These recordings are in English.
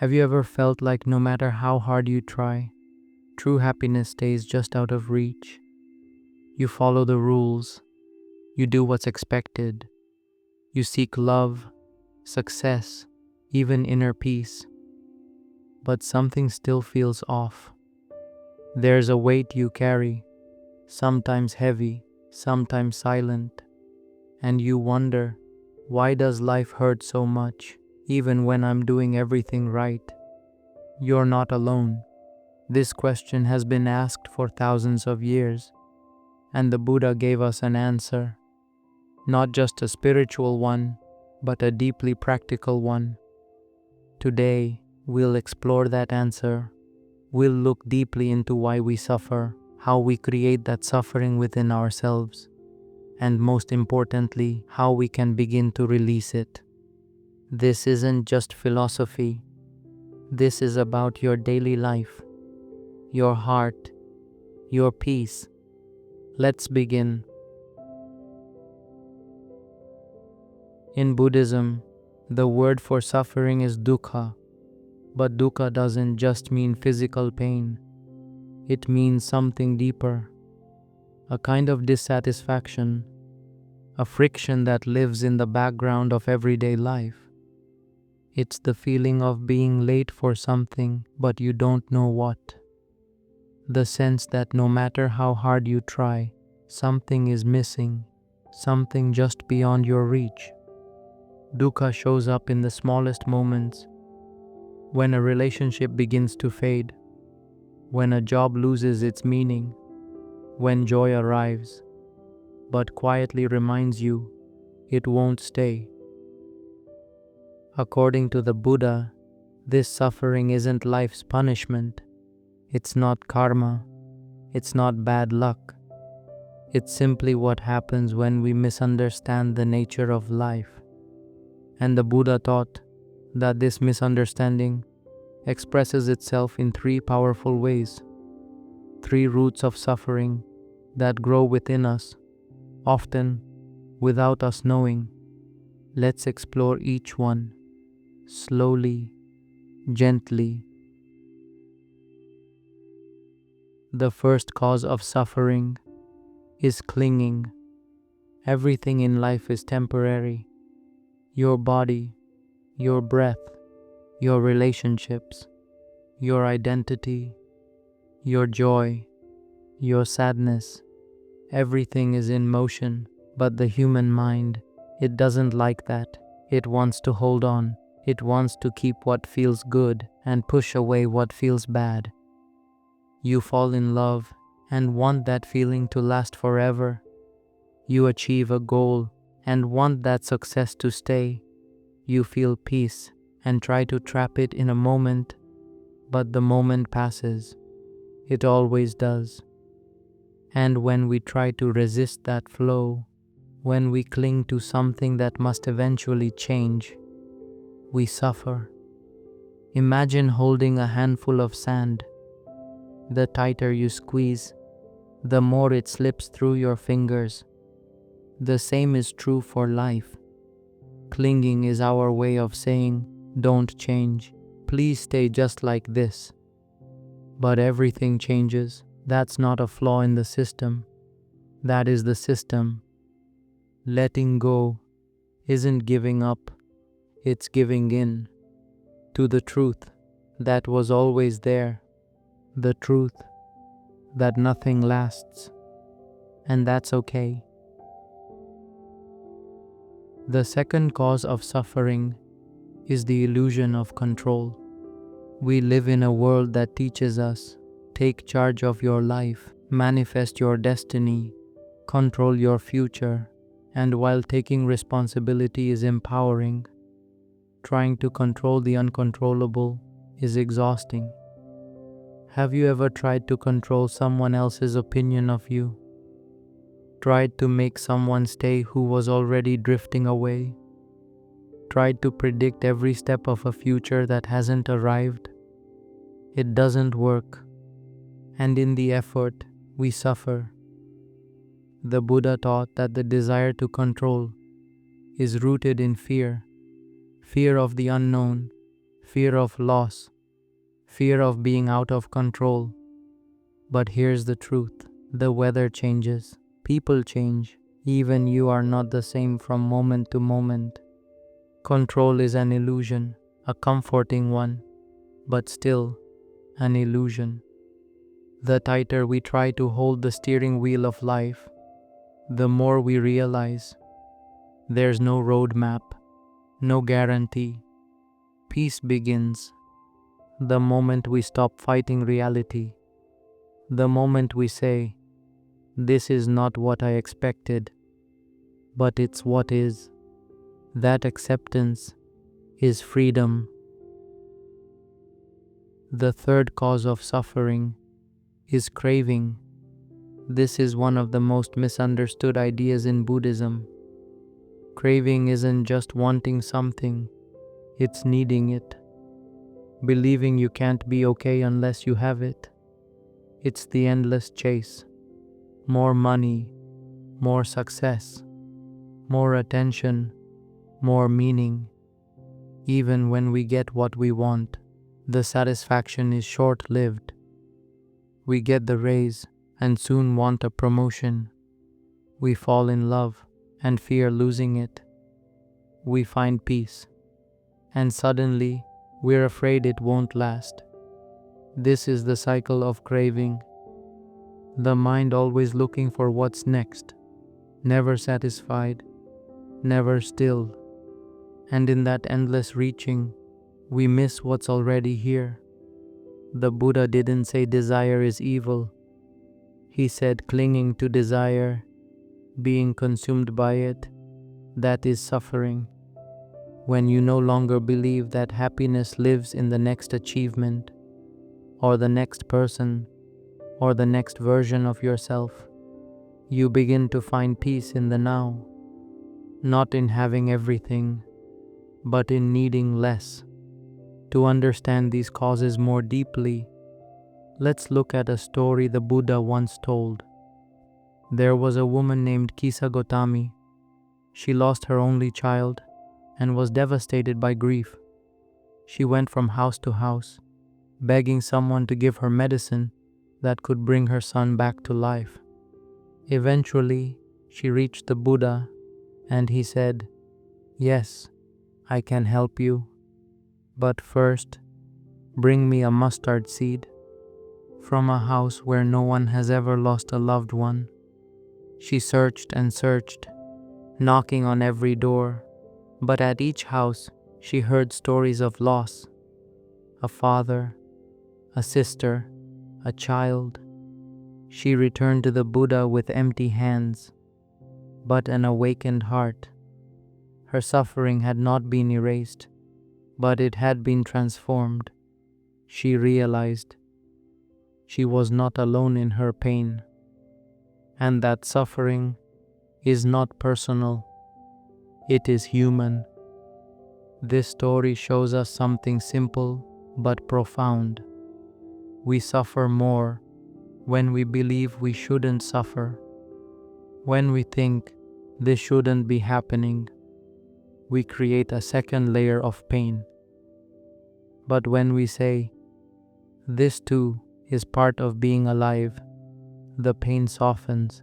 Have you ever felt like no matter how hard you try, true happiness stays just out of reach? You follow the rules, you do what's expected, you seek love, success, even inner peace, but something still feels off. There's a weight you carry, sometimes heavy, sometimes silent, and you wonder, why does life hurt so much, even when I'm doing everything right? You're not alone. This question has been asked for thousands of years, and the Buddha gave us an answer. Not just a spiritual one, but a deeply practical one. Today, we'll explore that answer. We'll look deeply into why we suffer, how we create that suffering within ourselves, and most importantly, how we can begin to release it. This isn't just philosophy. This is about your daily life, your heart, your peace. Let's begin. In Buddhism, the word for suffering is dukkha, but dukkha doesn't just mean physical pain. It means something deeper, a kind of dissatisfaction, a friction that lives in the background of everyday life. It's the feeling of being late for something, but you don't know what. The sense that no matter how hard you try, something is missing, something just beyond your reach. Dukkha shows up in the smallest moments, when a relationship begins to fade, when a job loses its meaning, when joy arrives, but quietly reminds you it won't stay. According to the Buddha, this suffering isn't life's punishment. It's not karma. It's not bad luck. It's simply what happens when we misunderstand the nature of life. And the Buddha taught that this misunderstanding expresses itself in three powerful ways, three roots of suffering that grow within us, often without us knowing. Let's explore each one, slowly, gently. The first cause of suffering is clinging. Everything in life is temporary. Your body, your breath, your relationships, your identity, your joy, your sadness. Everything is in motion, but the human mind, it doesn't like that. It wants to hold on. It wants to keep what feels good and push away what feels bad. You fall in love and want that feeling to last forever. You achieve a goal and want that success to stay. You feel peace and try to trap it in a moment, but the moment passes. It always does. And when we try to resist that flow, when we cling to something that must eventually change, we suffer. Imagine holding a handful of sand. The tighter you squeeze, the more it slips through your fingers. The same is true for life. Clinging is our way of saying, don't change. Please stay just like this. But everything changes. That's not a flaw in the system. That is the system. Letting go isn't giving up. It's giving in to the truth that was always there. The truth that nothing lasts. And that's okay. The second cause of suffering is the illusion of control. We live in a world that teaches us, take charge of your life, manifest your destiny, control your future, and while taking responsibility is empowering, trying to control the uncontrollable is exhausting. Have you ever tried to control someone else's opinion of you? Tried to make someone stay who was already drifting away? Tried to predict every step of a future that hasn't arrived? It doesn't work, and in the effort, we suffer. The Buddha taught that the desire to control is rooted in fear, fear of the unknown, fear of loss, fear of being out of control. But here's the truth: the weather changes, people change, even you are not the same from moment to moment. Control is an illusion, a comforting one, but still an illusion. The tighter we try to hold the steering wheel of life, the more we realize there's no roadmap, no guarantee. Peace begins the moment we stop fighting reality, the moment we say, "This is not what I expected, but it's what is." That acceptance is freedom. The third cause of suffering is craving. This is one of the most misunderstood ideas in Buddhism. Craving isn't just wanting something, it's needing it. Believing you can't be okay unless you have it. It's the endless chase. More money, more success, more attention, more meaning. Even when we get what we want, the satisfaction is short-lived. We get the raise and soon want a promotion. We fall in love and fear losing it. We find peace, and suddenly we're afraid it won't last. This is the cycle of craving. The mind always looking for what's next, never satisfied, never still. And in that endless reaching, we miss what's already here. The Buddha didn't say desire is evil. He said clinging to desire, being consumed by it, that is suffering. When you no longer believe that happiness lives in the next achievement, or the next person, or the next version of yourself, you begin to find peace in the now, not in having everything, but in needing less. To understand these causes more deeply, let's look at a story the Buddha once told. There was a woman named Kisa Gotami. She lost her only child and was devastated by grief. She went from house to house, begging someone to give her medicine that could bring her son back to life. Eventually, she reached the Buddha, and he said, "Yes, I can help you. But first, bring me a mustard seed from a house where no one has ever lost a loved one." She searched and searched, knocking on every door, but at each house she heard stories of loss: a father, a sister, a child. She returned to the Buddha with empty hands, but an awakened heart. Her suffering had not been erased, but it had been transformed. She realized she was not alone in her pain, and that suffering is not personal, it is human. This story shows us something simple but profound. We suffer more when we believe we shouldn't suffer. When we think this shouldn't be happening, we create a second layer of pain. But when we say, "This too is part of being alive," the pain softens.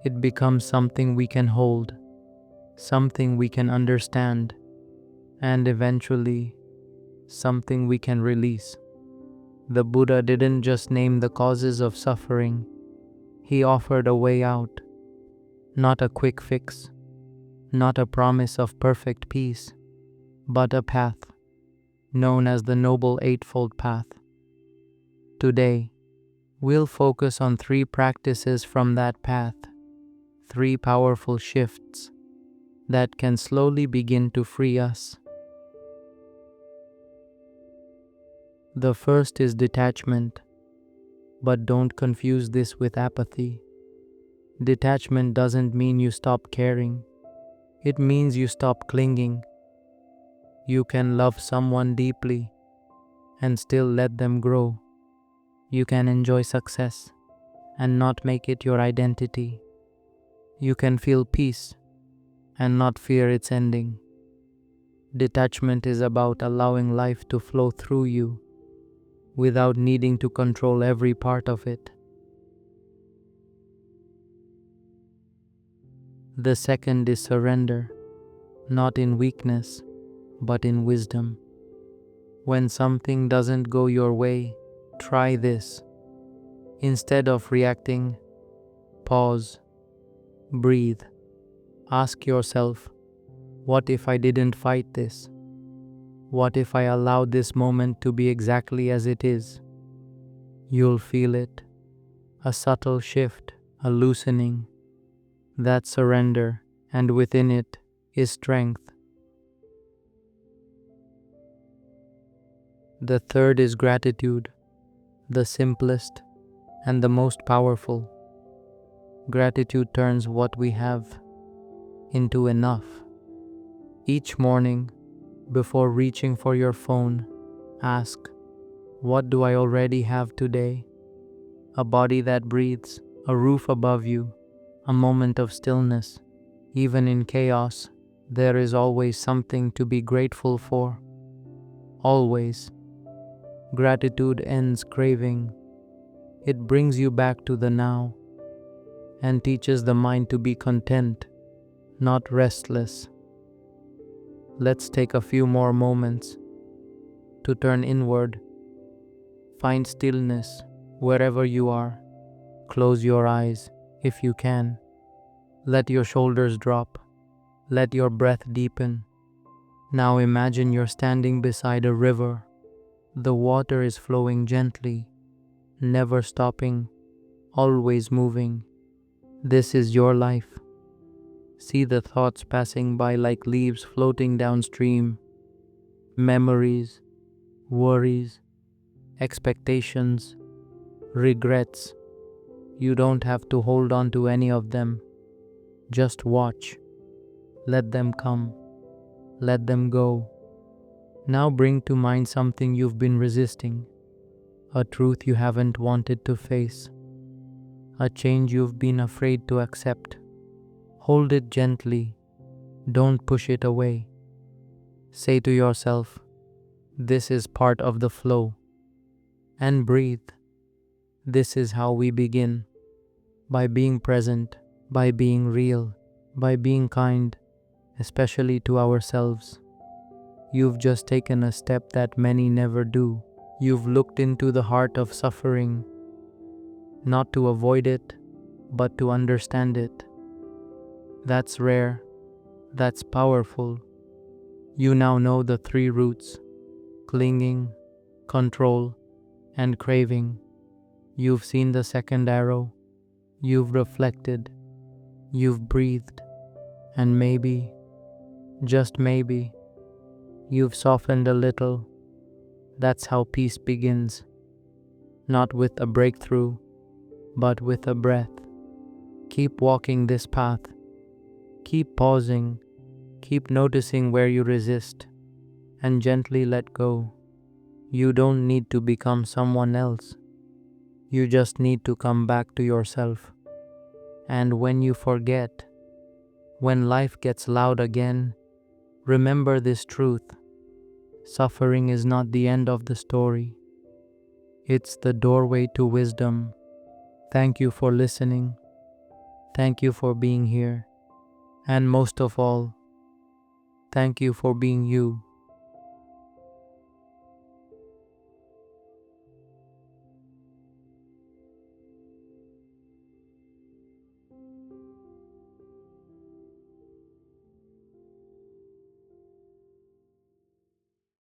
It becomes something we can hold, something we can understand, and eventually, something we can release. The Buddha didn't just name the causes of suffering, he offered a way out. Not a quick fix, not a promise of perfect peace, but a path, known as the Noble Eightfold Path. Today, we'll focus on 3 practices from that path, 3 powerful shifts that can slowly begin to free us. The first is detachment, but don't confuse this with apathy. Detachment doesn't mean you stop caring. It means you stop clinging. You can love someone deeply and still let them grow. You can enjoy success and not make it your identity. You can feel peace and not fear its ending. Detachment is about allowing life to flow through you without needing to control every part of it. The second is surrender, not in weakness, but in wisdom. When something doesn't go your way, try this. Instead of reacting, pause, breathe. Ask yourself, what if I didn't fight this? What if I allowed this moment to be exactly as it is? You'll feel it, a subtle shift, a loosening. That's surrender, and within it is strength. The third is gratitude, the simplest and the most powerful. Gratitude turns what we have into enough. Each morning, before reaching for your phone, ask, what do I already have today? A body that breathes, a roof above you, a moment of stillness. Even in chaos, there is always something to be grateful for. Always. Gratitude ends craving. It brings you back to the now and teaches the mind to be content, not restless. Let's take a few more moments to turn inward. Find stillness wherever you are. Close your eyes if you can. Let your shoulders drop. Let your breath deepen. Now imagine you're standing beside a river. The water is flowing gently, never stopping, always moving. This is your life. See the thoughts passing by like leaves floating downstream. Memories, worries, expectations, regrets. You don't have to hold on to any of them. Just watch. Let them come. Let them go. Now bring to mind something you've been resisting, a truth you haven't wanted to face, a change you've been afraid to accept. Hold it gently. Don't push it away. Say to yourself, this is part of the flow. And breathe. This is how we begin. By being present, by being real, by being kind, especially to ourselves. You've just taken a step that many never do. You've looked into the heart of suffering, not to avoid it, but to understand it. That's rare. That's powerful. You now know the three roots: clinging, control, and craving. You've seen the second arrow. You've reflected. You've breathed. And maybe, just maybe, you've softened a little. That's how peace begins. Not with a breakthrough, but with a breath. Keep walking this path. Keep pausing. Keep noticing where you resist. And gently let go. You don't need to become someone else. You just need to come back to yourself. And when you forget, when life gets loud again, remember this truth. Suffering is not the end of the story. It's the doorway to wisdom. Thank you for listening. Thank you for being here. And most of all, thank you for being you.